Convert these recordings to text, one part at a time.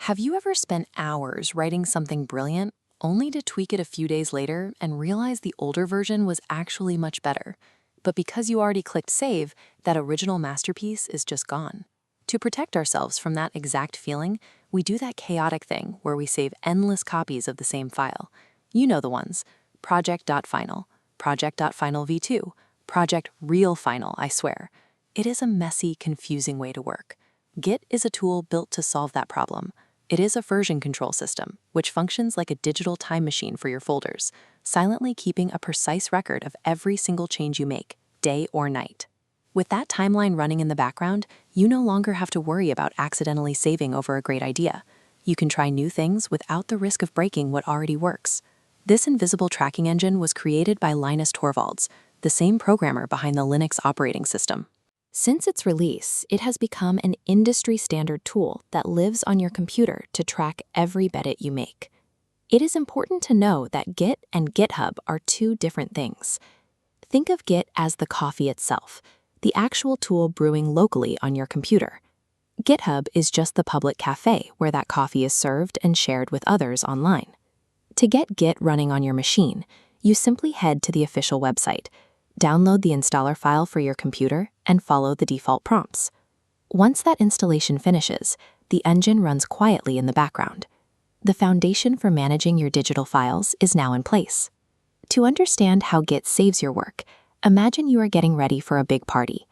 Have you ever spent hours writing something brilliant, only to tweak it a few days later and realize the older version was actually much better? But because you already clicked save, that original masterpiece is just gone. To protect ourselves from that exact feeling, we do that chaotic thing where we save endless copies of the same file. You know the ones: project.final, project.final v2, project real final, I swear. It is a messy, confusing way to work. Git is a tool built to solve that problem. It is a version control system, which functions like a digital time machine for your folders, silently keeping a precise record of every single change you make, day or night. With that timeline running in the background, you no longer have to worry about accidentally saving over a great idea. You can try new things without the risk of breaking what already works. This invisible tracking engine was created by Linus Torvalds, the same programmer behind the Linux operating system. Since its release, it has become an industry-standard tool that lives on your computer to track every edit you make. It is important to know that Git and GitHub are two different things. Think of Git as the coffee itself, the actual tool brewing locally on your computer. GitHub is just the public cafe where that coffee is served and shared with others online. To get Git running on your machine, you simply head to the official website, download the installer file for your computer, and follow the default prompts. Once that installation finishes, the engine runs quietly in the background. The foundation for managing your digital files is now in place. To understand how Git saves your work, imagine you are getting ready for a big party.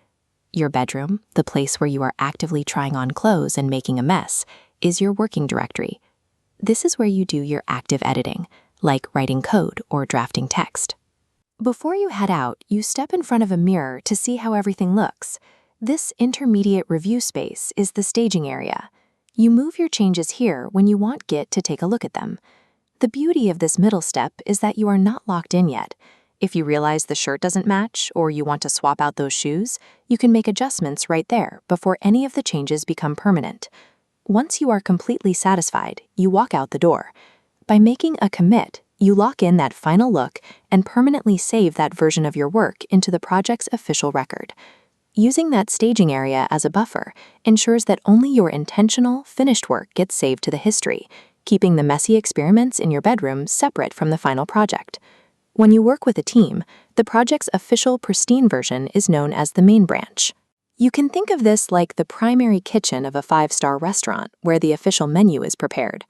Your bedroom, the place where you are actively trying on clothes and making a mess, is your working directory. This is where you do your active editing, like writing code or drafting text. Before you head out, you step in front of a mirror to see how everything looks. This intermediate review space is the staging area. You move your changes here when you want Git to take a look at them. The beauty of this middle step is that you are not locked in yet. If you realize the shirt doesn't match or you want to swap out those shoes, you can make adjustments right there before any of the changes become permanent. Once you are completely satisfied, you walk out the door. By making a commit, you lock in that final look and permanently save that version of your work into the project's official record. Using that staging area as a buffer ensures that only your intentional, finished work gets saved to the history, keeping the messy experiments in your bedroom separate from the final project. When you work with a team, the project's official pristine version is known as the main branch. You can think of this like the primary kitchen of a 5-star restaurant where the official menu is prepared.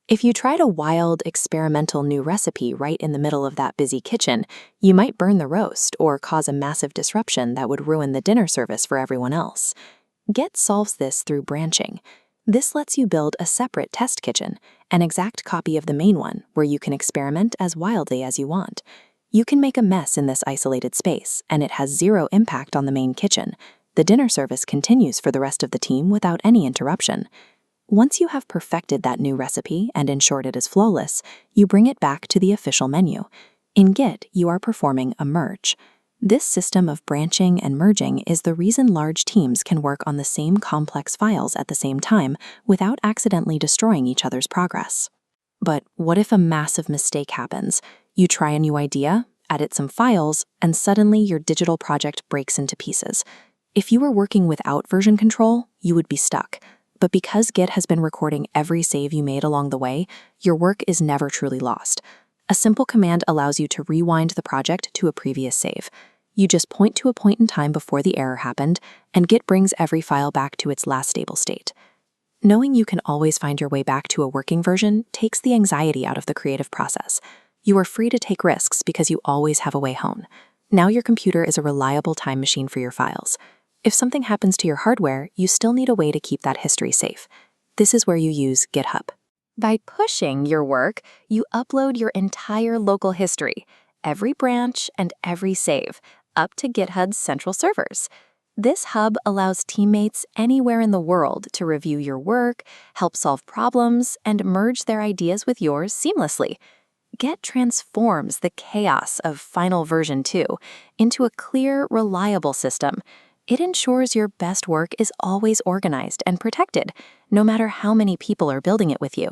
If you tried a wild, experimental new recipe right in the middle of that busy kitchen, you might burn the roast or cause a massive disruption that would ruin the dinner service for everyone else. Git solves this through branching. This lets you build a separate test kitchen, an exact copy of the main one, where you can experiment as wildly as you want. You can make a mess in this isolated space, and it has zero impact on the main kitchen. The dinner service continues for the rest of the team without any interruption. Once you have perfected that new recipe and ensured it is flawless, you bring it back to the official menu. In Git, you are performing a merge. This system of branching and merging is the reason large teams can work on the same complex files at the same time without accidentally destroying each other's progress. But what if a massive mistake happens? You try a new idea, edit some files, and suddenly your digital project breaks into pieces. If you were working without version control, you would be stuck. But because Git has been recording every save you made along the way, your work is never truly lost. A simple command allows you to rewind the project to a previous save. You just point to a point in time before the error happened, and Git brings every file back to its last stable state. Knowing you can always find your way back to a working version takes the anxiety out of the creative process. You are free to take risks because you always have a way home. Now your computer is a reliable time machine for your files. If something happens to your hardware, you still need a way to keep that history safe. This is where you use GitHub. By pushing your work, you upload your entire local history, every branch and every save, up to GitHub's central servers. This hub allows teammates anywhere in the world to review your work, help solve problems, and merge their ideas with yours seamlessly. Git transforms the chaos of Final Version 2 into a clear, reliable system. It ensures your best work is always organized and protected, no matter how many people are building it with you.